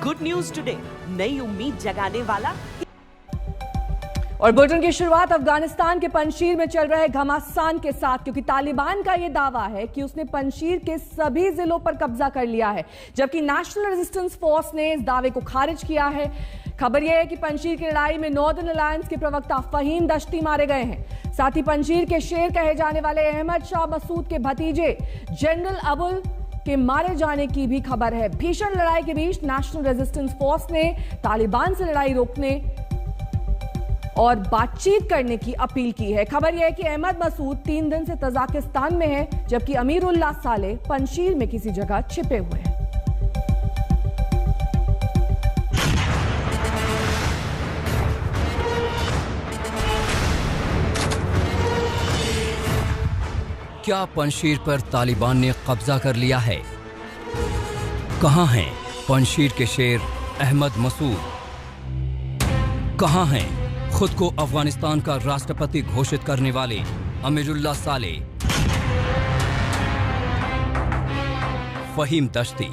Good news today, नई उम्मीद जगाने वाला। और बुलेटिन की शुरुआत अफगानिस्तान के पंजशीर में चल रहे घमासान के साथ, क्योंकि तालिबान का यह दावा है कि उसने पंजशीर के सभी जिलों पर कब्जा कर लिया है, जबकि नेशनल रेजिस्टेंस फोर्स ने इस दावे को खारिज किया है। खबर यह है कि पंजशीर की लड़ाई में नॉर्दर्न अलायंस के प्रवक्ता फहीम दश्ती मारे गए हैं। साथ ही पंजशीर के शेर कहे जाने वाले अहमद शाह मसूद के भतीजे जनरल अबुल के मारे जाने की भी खबर है। भीषण लड़ाई के बीच नेशनल रेजिस्टेंस फोर्स ने तालिबान से लड़ाई रोकने और बातचीत करने की अपील की है। खबर यह है कि अहमद मसूद 3 दिन से तजाकिस्तान में है, जबकि अमीरुल्लाह साले पंजशीर में किसी जगह छिपे हुए हैं। क्या पंजशीर पर तालिबान ने कब्जा कर लिया है? कहां हैं पंजशीर के शेर अहमद मसूद? कहां हैं खुद को अफगानिस्तान का राष्ट्रपति घोषित करने वाले अमीरुल्लाह साले? फहीम दश्ती।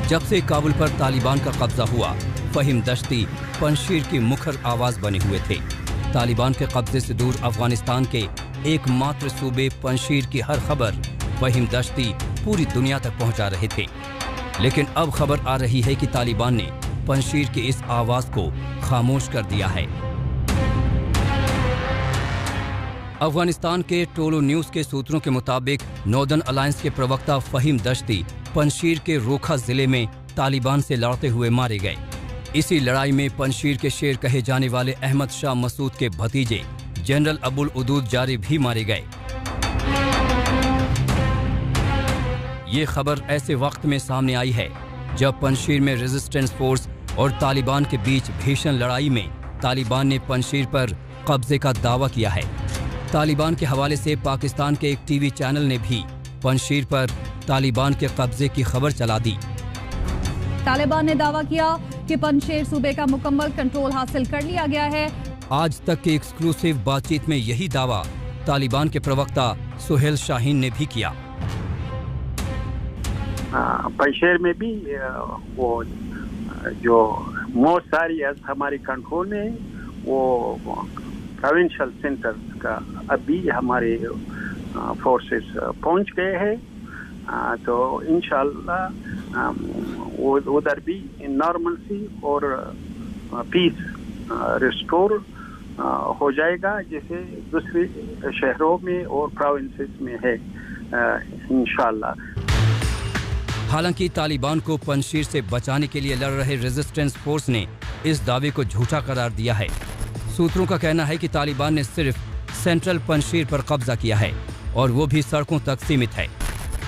जब से काबुल पर तालिबान का कब्जा हुआ, फहीम दश्ती पंजशीर की मुखर आवाज बने हुए थे। तालिबान के कब्जे से दूर अफगानिस्तान के एकमात्र सूबे पंजशीर की हर खबर फहीम दश्ती पूरी दुनिया तक पहुंचा रहे थे। लेकिन अब खबर आ रही है कि तालिबान ने पंजशीर की इस आवाज को खामोश कर दिया है। अफगानिस्तान के टोलो न्यूज के सूत्रों के मुताबिक नॉर्दर्न अलायंस के प्रवक्ता फहीम दश्ती पंजशीर के रोखा जिले में तालिबान से लड़ते हुए मारे गए। इसी लड़ाई में पंजशीर के शेर कहे जाने वाले अहमद शाह मसूद के भतीजे जनरल अबुल उदूद जारी भी मारे गए। ये खबर ऐसे वक्त में सामने आई है जब पंजशीर में रेजिस्टेंस फोर्स और तालिबान के बीच भीषण लड़ाई में तालिबान ने पंजशीर पर कब्जे का दावा किया है। तालिबान के हवाले से पाकिस्तान के एक टीवी चैनल ने भी पंजशीर पर तालिबान के कब्जे की खबर चला दी। तालिबान ने दावा किया कि पंजशीर सूबे का मुकम्मल कंट्रोल हासिल कर लिया गया है। आज तक की एक्सक्लूसिव बातचीत में यही दावा तालिबान के प्रवक्ता सुहेल शाहीन ने भी किया। पंजशीर में भी वो जो मोस्ट सारी हमारी कंट्रोल में वो प्रोविंशियल सेंटर का अभी हमारे फोर्सेस पहुंच गए हैं। तो इंशाल्लाह उधर भी नॉर्मलसी और पीस रिस्टोर हो जाएगा, जैसे दूसरे शहरों में और प्रोविंसेस में है इंशाल्लाह। हालांकि तालिबान को पंजशीर से बचाने के लिए लड़ रहे रेजिस्टेंस फोर्स ने इस दावे को झूठा करार दिया है। सूत्रों का कहना है कि तालिबान ने सिर्फ सेंट्रल पंजशीर पर कब्जा किया है और वो भी सड़कों तक सीमित है।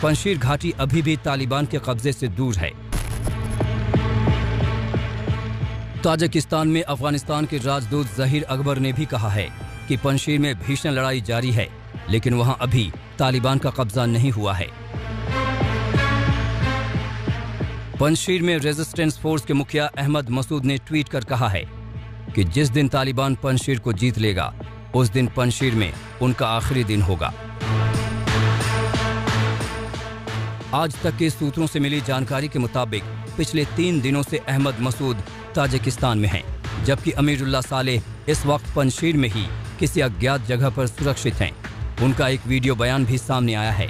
पंजशीर घाटी अभी भी तालिबान के कब्जे से दूर है। ताजिकिस्तान में अफगानिस्तान के राजदूत जहीर अकबर ने भी कहा है कि पंजशीर में भीषण लड़ाई जारी है, लेकिन वहां अभी तालिबान का कब्जा नहीं हुआ है। पंजशीर में रेजिस्टेंस फोर्स के मुखिया अहमद मसूद ने ट्वीट कर कहा है कि जिस दिन तालिबान पंजशीर को जीत लेगा, उस दिन पंजशीर में उनका आखिरी दिन होगा। आज तक के सूत्रों से मिली जानकारी के मुताबिक पिछले 3 दिनों से अहमद मसूद ताजिकिस्तान में हैं, जबकि अमीरुल्लाह साले इस वक्त पंजशीर में ही किसी अज्ञात जगह पर सुरक्षित हैं। उनका एक वीडियो बयान भी सामने आया है।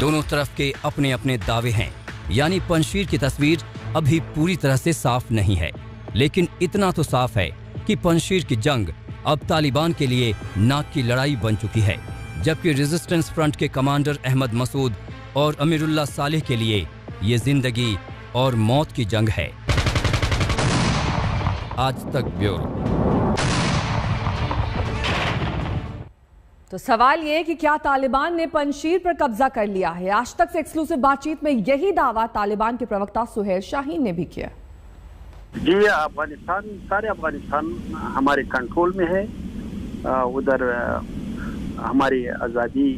दोनों तरफ के अपने अपने दावे हैं, यानी पंजशीर की तस्वीर अभी पूरी तरह से साफ नहीं है, लेकिन इतना तो साफ है कि पंजशीर की जंग अब तालिबान के लिए नाक की लड़ाई बन चुकी है, जबकि रेजिस्टेंस फ्रंट के कमांडर अहमद मसूद और अमीरुल्लाह सालेह के लिए ये जिंदगी और मौत की जंग है। आज तक ब्यूरो। तो सवाल ये कि क्या तालिबान ने पंजशीर पर कब्जा कर लिया है? आज तक से एक्सक्लूसिव बातचीत में यही दावा तालिबान के प्रवक्ता सुहेल शाहीन ने भी किया। जी, अफगानिस्तान, सारे अफगानिस्तान हमारे कंट्रोल में है। उधर हमारी आज़ादी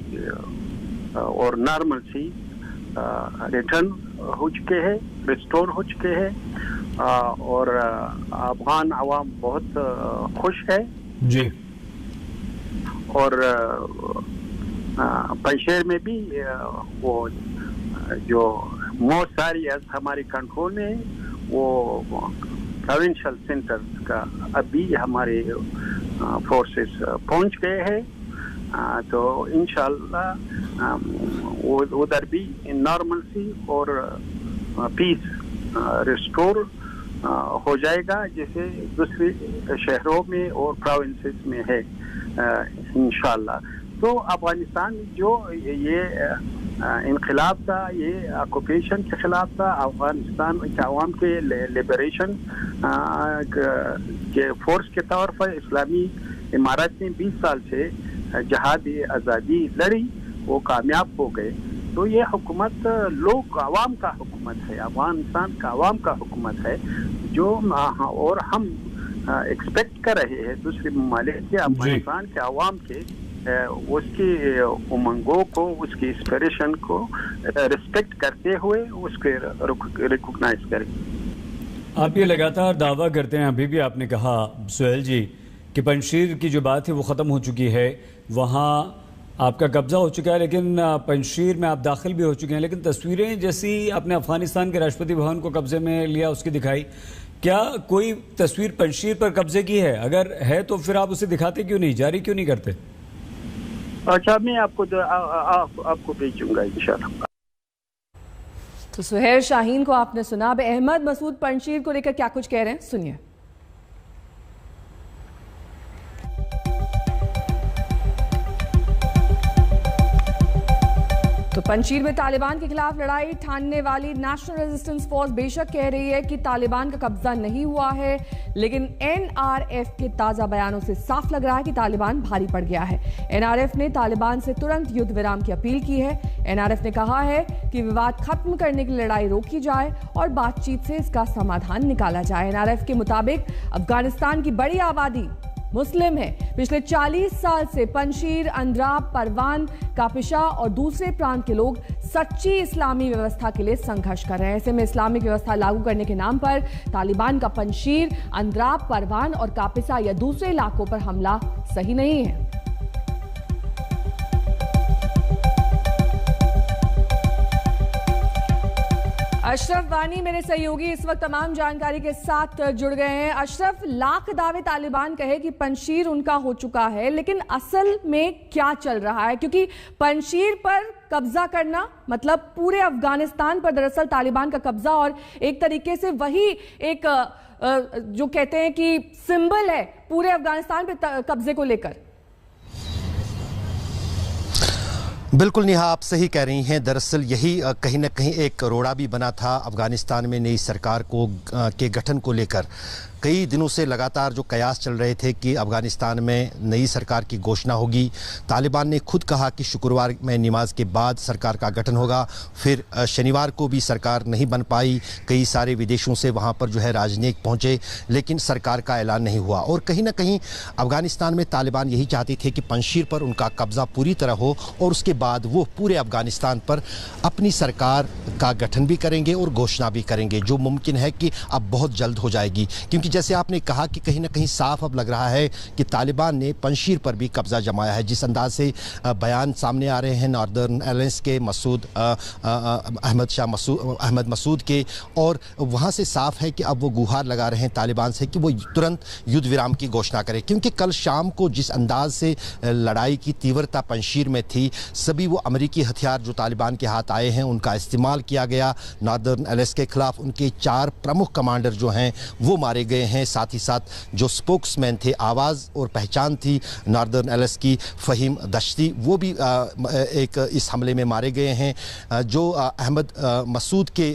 और नॉर्मल सी रिटर्न हो चुके हैं, रिस्टोर हो चुके हैं और अफगान आवाम बहुत खुश है जी। और पंशेर में भी वो जो मोस्ट सारी हमारी कंट्रोल में वो प्रोविंशियल सेंटर्स का अभी हमारे फोर्सेस पहुंच गए हैं। तो इंशाल्लाह उधर भी नॉर्मलसी और पीस रिस्टोर हो जाएगा जैसे दूसरे शहरों में और प्रोविंसेस में है इंशाल्लाह। तो अफगानिस्तान जो ये इनकलाब था, ये ऑक्यूपेशन के खिलाफ था, अफगानिस्तान के अवाम के लिबरेशन के फोर्स के तौर पर इस्लामी इमारत ने 20 साल से जहाद आज़ादी लड़ी, वो कामयाब हो गए। तो ये हुकूमत लोग अवाम का हुकूमत है, अफगानिस्तान का अवाम का हुकूमत है जो और हम एक्सपेक्ट कर रहे हैं दूसरे ममालिक के अफगानिस्तान के अवाम के उसकी उमंगों को, उसकी इंस्पिरेशन को रिस्पेक्ट करते हुए उसके रिकॉग्नाइज करें। आप ये लगातार दावा करते हैं, अभी भी आपने कहा सुहेल जी कि पंजशीर की जो बात है वो ख़त्म हो चुकी है, वहाँ आपका कब्जा हो चुका है, लेकिन पंजशीर में आप दाखिल भी हो चुके हैं। लेकिन तस्वीरें जैसी आपने अफगानिस्तान के राष्ट्रपति भवन को कब्जे में लिया उसकी दिखाई, क्या कोई तस्वीर पंजशीर पर कब्जे की है? अगर है तो फिर आप उसे दिखाते क्यों नहीं, जारी क्यों नहीं करते? अच्छा, मैं आपको भेजूंगा इंशाल्लाह। तो सुहेल शाहीन को आपने सुना। अब अहमद मसूद पंजशीर को लेकर क्या कुछ कह रहे हैं, सुनिए। तो पंजशीर में तालिबान के खिलाफ लड़ाई ठानने वाली नेशनल रेजिस्टेंस फोर्स बेशक कह रही है कि तालिबान का कब्जा नहीं हुआ है, लेकिन एनआरएफ के ताजा बयानों से साफ लग रहा है कि तालिबान भारी पड़ गया है। एनआरएफ ने तालिबान से तुरंत युद्ध विराम की अपील की है। एनआरएफ ने कहा है कि विवाद खत्म करने की लड़ाई रोकी जाए और बातचीत से इसका समाधान निकाला जाए। एनआरएफ के मुताबिक अफगानिस्तान की बड़ी आबादी मुस्लिम है। पिछले 40 साल से पंजशीर, अंद्राब, परवान, कापिशा और दूसरे प्रांत के लोग सच्ची इस्लामी व्यवस्था के लिए संघर्ष कर रहे हैं। ऐसे में इस्लामिक व्यवस्था लागू करने के नाम पर तालिबान का पंजशीर, अंद्राब, परवान और कापिशा या दूसरे इलाकों पर हमला सही नहीं है। अशरफ वानी मेरे सहयोगी इस वक्त तमाम जानकारी के साथ जुड़ गए हैं। अशरफ, लाख दावे तालिबान कहे कि पंजशीर उनका हो चुका है, लेकिन असल में क्या चल रहा है? क्योंकि पंजशीर पर कब्जा करना मतलब पूरे अफगानिस्तान पर दरअसल तालिबान का कब्जा, और एक तरीके से वही एक जो कहते हैं कि सिंबल है पूरे अफगानिस्तान पे कब्जे को लेकर। बिल्कुल नेहा, आप सही कह रही हैं। दरअसल यही कहीं ना कहीं एक रोड़ा भी बना था अफगानिस्तान में नई सरकार को के गठन को लेकर। कई दिनों से लगातार जो कयास चल रहे थे कि अफगानिस्तान में नई सरकार की घोषणा होगी। तालिबान ने खुद कहा कि शुक्रवार में नमाज के बाद सरकार का गठन होगा। फिर शनिवार को भी सरकार नहीं बन पाई। कई सारे विदेशों से वहाँ पर जो है राजनयिक पहुँचे, लेकिन सरकार का ऐलान नहीं हुआ। और कहीं ना कहीं अफगानिस्तान में तालिबान यही चाहते थे कि पंजशीर पर उनका कब्जा पूरी तरह हो और उसके बाद वो पूरे अफगानिस्तान पर अपनी सरकार का गठन भी करेंगे और घोषणा भी करेंगे, जो मुमकिन है कि अब बहुत जल्द हो जाएगी। क्योंकि जैसे आपने कहा कि कहीं ना कहीं साफ अब लग रहा है कि तालिबान ने पंजशीर पर भी कब्जा जमाया है। जिस अंदाज से बयान सामने आ रहे हैं नॉर्दर्न एलायंस के अहमद मसूद के, और वहाँ से साफ है कि अब वो गुहार लगा रहे हैं तालिबान से कि वो तुरंत युद्ध विराम की घोषणा करें। क्योंकि कल शाम को जिस अंदाज से लड़ाई की तीव्रता पंजशीर में थी, सभी वो अमेरिकी हथियार जो तालिबान के हाथ आए हैं उनका इस्तेमाल किया गया। नॉर्दर्न एलायंस के खिलाफ उनके 4 प्रमुख कमांडर जो हैं वो मारे गए हैं। साथ ही साथ जो स्पोक्समैन थे, आवाज़ और पहचान थी नॉर्दर्न एलायंस की, फ़हीम दश्ती, वो भी एक इस हमले में मारे गए हैं। जो अहमद मसूद के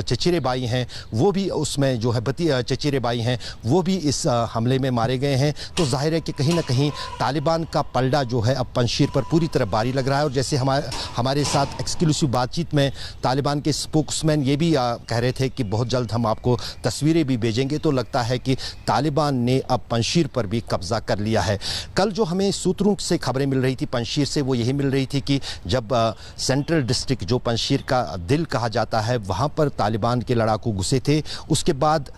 चचेरे भाई हैं वो भी उसमें जो है चचेरे भाई हैं वो भी इस हमले में मारे गए हैं। तो जाहिर है कि कहीं ना कहीं तालिबान का पलड़ा जो है अब पंजशीर पर पूरी तरह भारी लग रहा है। और जैसे हमारे साथ एक्सक्लूसिव बातचीत में तालिबान के स्पोक्समैन ये भी कह रहे थे कि बहुत जल्द हम आपको तस्वीरें भी भेजेंगे तो लगता है कि तालिबान ने अब पंजशीर पर भी कब्जा कर लिया है। कल जो हमें सूत्रों से खबरें मिल रही थी पंजशीर से, वो यही मिल रही थी कि जब सेंट्रल डिस्ट्रिक्ट जो पंजशीर का दिल कहा जाता है वहाँ पर तालिबान के लड़ाकू घुसे थे, उसके बाद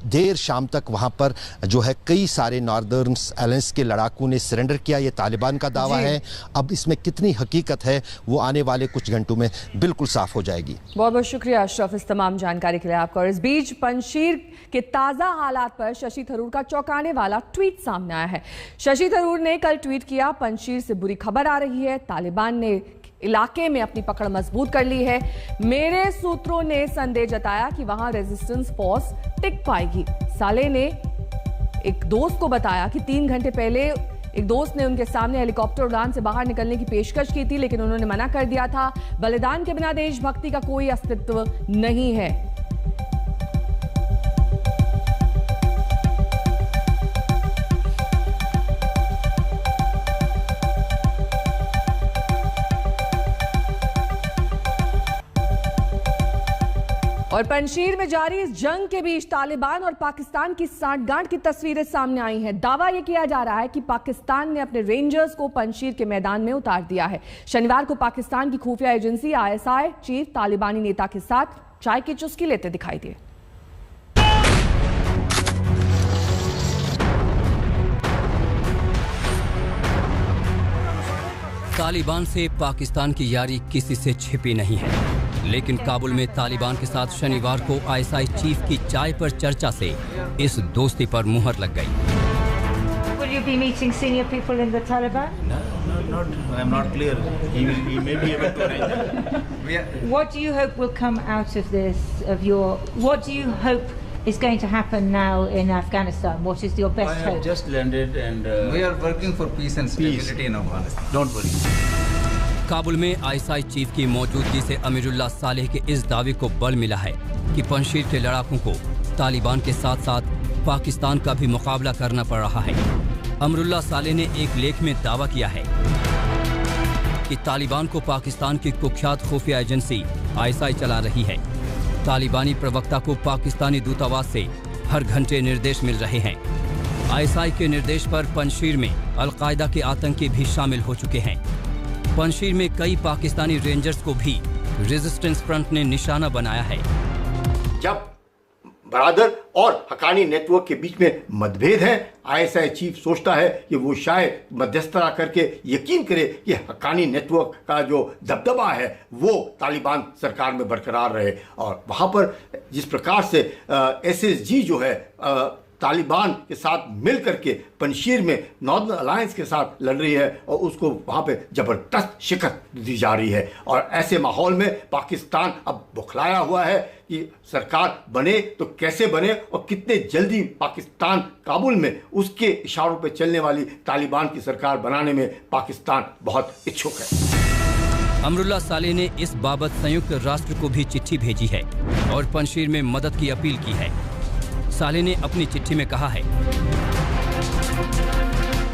देर शाम तक वहाँ पर जो है कई सारे नॉर्दर्न अलायंस के लड़ाकू ने सरेंडर किया। ये तालिबान का दावा है। अब इसमें कितनी हकीकत है वो आने वाले कुछ घंटों में बिल्कुल साफ हो जाएगी। बहुत बहुत शुक्रिया अशरफ इस तमाम जानकारी के लिए आपका। और इस बीच पंजशीर के ताज़ा हालात पर शशि थरूर का चौंकाने वाला ट्वीट सामने आया है। शशि थरूर ने कल ट्वीट किया, पंजशीर से बुरी खबर आ रही है, तालिबान ने इलाके में अपनी पकड़ मजबूत कर ली है। मेरे सूत्रों ने संदेह जताया कि वहां रेजिस्टेंस फोर्स टिक पाएगी। साले ने एक दोस्त को बताया कि 3 घंटे पहले एक दोस्त ने उनके सामने हेलीकॉप्टर उड़ान से बाहर निकलने की पेशकश की थी, लेकिन उन्होंने मना कर दिया था। बलिदान के बिना देशभक्ति का कोई अस्तित्व नहीं है। और पंजशीर में जारी इस जंग के बीच तालिबान और पाकिस्तान की सांठगांठ की तस्वीरें सामने आई हैं। दावा यह किया जा रहा है कि पाकिस्तान ने अपने रेंजर्स को पंजशीर के मैदान में उतार दिया है। शनिवार को पाकिस्तान की खुफिया एजेंसी ISI चीफ तालिबानी नेता के साथ चाय की चुस्की लेते दिखाई दिए। तालिबान से पाकिस्तान की यारी किसी से छिपी नहीं है, लेकिन काबुल में तालिबान के साथ शनिवार को ISI चीफ की चाय पर चर्चा से इस दोस्ती पर मुहर लग गई। Will you be meeting senior people in the Taliban? No, I'm not clear. He may be able to arrange that. What do you hope will come out of this? What do you hope is going to happen now in Afghanistan? What is your best hope? I have just landed and we are working for peace and stability in Afghanistan. Don't worry. Kabul में ISI chief की मौजूदगी से अमीरुल्लाह सालेह के इस दावे को बल मिला है कि पंजशीर के लड़ाकों को तालिबान के साथ साथ पाकिस्तान का भी मुकाबला करना पड़ रहा है। अमरुल्लाह सालेह ने एक लेख में दावा किया है कि तालिबान को पाकिस्तान की कुख्यात खुफिया एजेंसी ISI चला रही है। तालिबानी प्रवक्ता को पाकिस्तानी दूतावास से हर घंटे निर्देश मिल रहे हैं। ISI के निर्देश पर पंजशीर में अलकायदा के आतंकी भी शामिल हो चुके हैं। पंजशीर में कई पाकिस्तानी रेंजर्स को भी रेजिस्टेंस फ्रंट ने निशाना बनाया है। जब बरादर और हकानी नेटवर्क के बीच में मतभेद है, ISI चीफ सोचता है कि वो शायद मध्यस्थता करके यकीन करे कि हकानी नेटवर्क का जो दबदबा है वो तालिबान सरकार में बरकरार रहे। और वहाँ पर जिस प्रकार से SSG जो है तालिबान के साथ मिल करके पंजशीर में नॉर्दर्न अलायंस के साथ लड़ रही है और उसको वहाँ पे जबरदस्त शिकस्त दी जा रही है। और ऐसे माहौल में पाकिस्तान अब बौखलाया हुआ है कि सरकार बने तो कैसे बने और कितने जल्दी पाकिस्तान काबुल में उसके इशारों पे चलने वाली तालिबान की सरकार बनाने में पाकिस्तान बहुत इच्छुक है। अमरुल्लाह सालेह ने इस बाबत संयुक्त राष्ट्र को भी चिट्ठी भेजी है और पंजशीर में मदद की अपील की है। सालेह ने अपनी चिट्ठी में कहा है,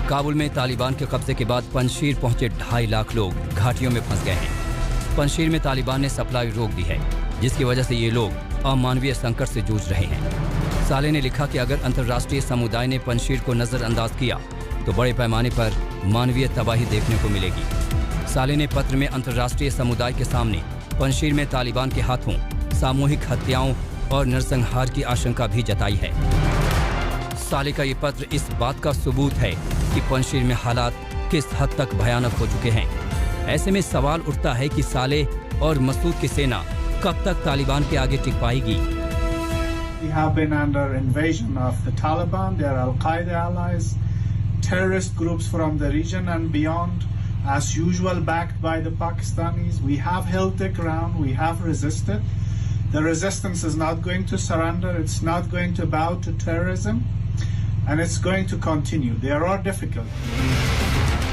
काबुल में तालिबान के कब्जे के बाद पंजशीर पहुंचे 2.5 लाख लोग घाटियों में फंस गए हैं। पंजशीर में तालिबान ने सप्लाई रोक दी है, जिसकी वजह से ये लोग अमानवीय संकट से जूझ रहे हैं। सालेह ने लिखा कि अगर अंतर्राष्ट्रीय समुदाय ने पंजशीर को नजरअंदाज किया तो बड़े पैमाने पर मानवीय तबाही देखने को मिलेगी। सालेह ने पत्र में अंतर्राष्ट्रीय समुदाय के सामने पंजशीर में तालिबान के हाथों सामूहिक हत्याओं और नरसंहार की आशंका भी जताई है। सालेह का ये पत्र इस बात का सबूत है कि पंजशीर में हालात किस हद तक भयानक हो चुके हैं। ऐसे में सवाल उठता है कि सालेह और मसूद की सेना कब तक तालिबान के आगे टिक पाएगी। We have been under invasion of the Taliban, their Al-Qaeda allies, terrorist groups from the region and beyond, as usual backed by the Pakistanis. We have held the ground, we have resisted. The resistance is not going to surrender, it's not going to bow to terrorism, and it's going to continue. There are difficulties.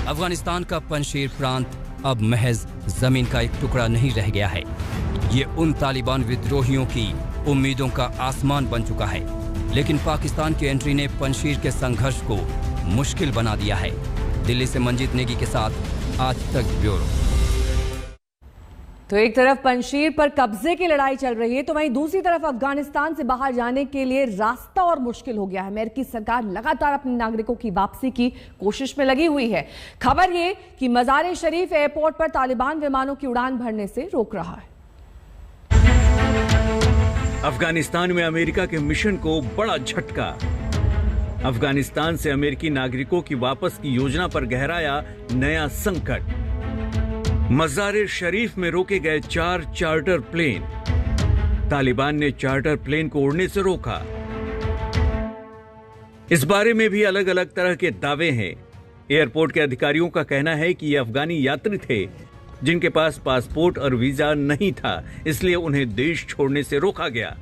Afghanistan का पंजशीर प्रांत अब महज जमीन का एक टुकड़ा नहीं रह गया है। ये उन तालिबान विद्रोहियों की उम्मीदों का आसमान बन चुका है, लेकिन पाकिस्तान की एंट्री ने पंजशीर के संघर्ष को मुश्किल बना दिया है। दिल्ली से मंजीत नेगी के साथ आज तक ब्यूरो। तो एक तरफ पंजशीर पर कब्जे की लड़ाई चल रही है, तो वहीं दूसरी तरफ अफगानिस्तान से बाहर जाने के लिए रास्ता और मुश्किल हो गया है। अमेरिकी सरकार लगातार अपने नागरिकों की वापसी की कोशिश में लगी हुई है। खबर ये कि मज़ार शरीफ एयरपोर्ट पर तालिबान विमानों की उड़ान भरने से रोक रहा है। अफगानिस्तान में अमेरिका के मिशन को बड़ा झटका। अफगानिस्तान से अमेरिकी नागरिकों की वापस की योजना पर गहराया नया संकट। मज़ार शरीफ में रोके गए 4 चार्टर प्लेन। तालिबान ने चार्टर प्लेन को उड़ने से रोका। इस बारे में भी अलग अलग तरह के दावे हैं। एयरपोर्ट के अधिकारियों का कहना है कि ये अफगानी यात्री थे जिनके पास पासपोर्ट और वीजा नहीं था, इसलिए उन्हें देश छोड़ने से रोका गया।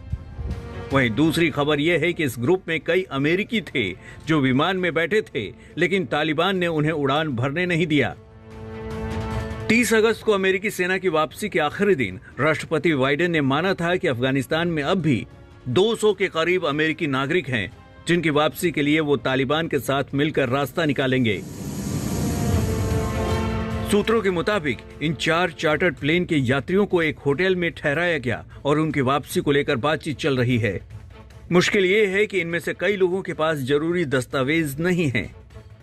वहीं दूसरी खबर यह है कि इस ग्रुप में कई अमेरिकी थे जो विमान में बैठे थे, लेकिन तालिबान ने उन्हें उड़ान भरने नहीं दिया। 30 अगस्त को अमेरिकी सेना की वापसी के आखिरी दिन राष्ट्रपति बाइडेन ने माना था कि अफगानिस्तान में अब भी 200 के करीब अमेरिकी नागरिक हैं, जिनकी वापसी के लिए वो तालिबान के साथ मिलकर रास्ता निकालेंगे। सूत्रों के मुताबिक इन 4 चार्टर्ड प्लेन के यात्रियों को एक होटल में ठहराया गया और उनकी वापसी को लेकर बातचीत चल रही है। मुश्किल ये है कि इनमें से कई लोगों के पास जरूरी दस्तावेज नहीं हैं।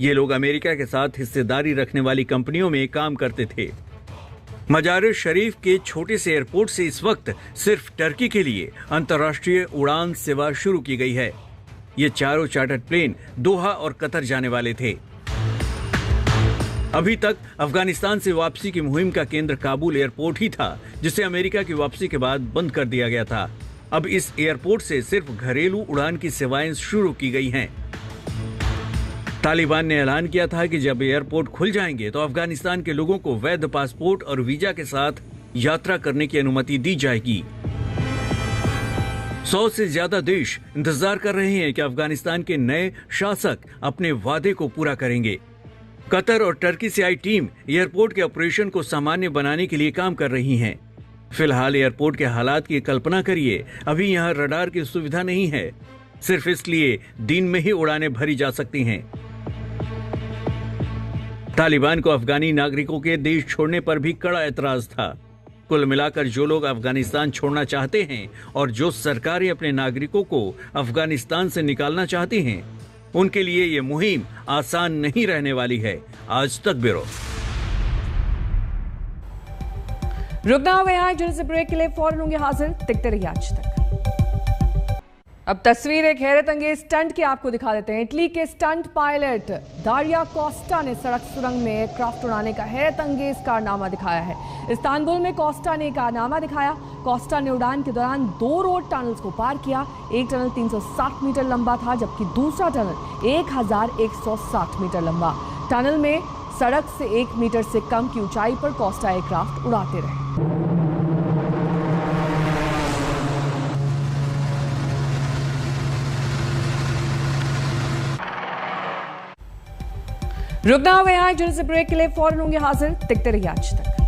ये लोग अमेरिका के साथ हिस्सेदारी रखने वाली कंपनियों में काम करते थे। मज़ार शरीफ के छोटे से एयरपोर्ट से इस वक्त सिर्फ टर्की के लिए अंतर्राष्ट्रीय उड़ान सेवा शुरू की गई है। ये चारों चार्टर्ड प्लेन दोहा और कतर जाने वाले थे। अभी तक अफगानिस्तान से वापसी की मुहिम का केंद्र काबुल एयरपोर्ट ही था, जिसे अमेरिका की वापसी के बाद बंद कर दिया गया था। अब इस एयरपोर्ट से सिर्फ घरेलू उड़ान की सेवाएं शुरू की गई हैं। तालिबान ने ऐलान किया था कि जब एयरपोर्ट खुल जाएंगे तो अफगानिस्तान के लोगों को वैध पासपोर्ट और वीजा के साथ यात्रा करने की अनुमति दी जाएगी। 100 से ज्यादा देश इंतजार कर रहे हैं कि अफगानिस्तान के नए शासक अपने वादे को पूरा करेंगे। कतर और टर्की से आई टीम एयरपोर्ट के ऑपरेशन को सामान्य बनाने के लिए काम कर रही हैं। फिलहाल एयरपोर्ट के हालात की कल्पना करिए। अभी यहाँ रडार की सुविधा नहीं है, सिर्फ इसलिए दिन में ही उड़ानें भरी जा सकती हैं। तालिबान को अफगानी नागरिकों के देश छोड़ने पर भी कड़ा एतराज था। कुल मिलाकर जो लोग अफगानिस्तान छोड़ना चाहते हैं और जो सरकारें अपने नागरिकों को अफगानिस्तान से निकालना चाहती हैं, उनके लिए ये मुहिम आसान नहीं रहने वाली है। आज तक ब्यूरो। रुकना होगा यहाँ, जल्द से ब्रेक के लिए फौरन होंगे हाजिर। देखते रहिए आज तक। अब तस्वीर एक हैरत अंगेज स्टंट की आपको दिखा देते हैं। इटली के स्टंट पायलट दारिया कोस्टा ने सड़क सुरंग में एयरक्राफ्ट उड़ाने का हैरत अंगेज कारनामा दिखाया है। इस्तांबुल में कोस्टा ने कारनामा दिखाया। कोस्टा ने उड़ान के दौरान 2 रोड टनल्स को पार किया। एक टनल 360 मीटर लंबा था, जबकि दूसरा टनल 1160 मीटर लंबा। टनल में सड़क से 1 मीटर से कम की ऊंचाई पर कोस्टा एयरक्राफ्ट उड़ाते रहे। रुकना होगा यहाँ, जल्द से ब्रेक के लिए फौरन होंगे हाजिर। देखते रहिए आज तक।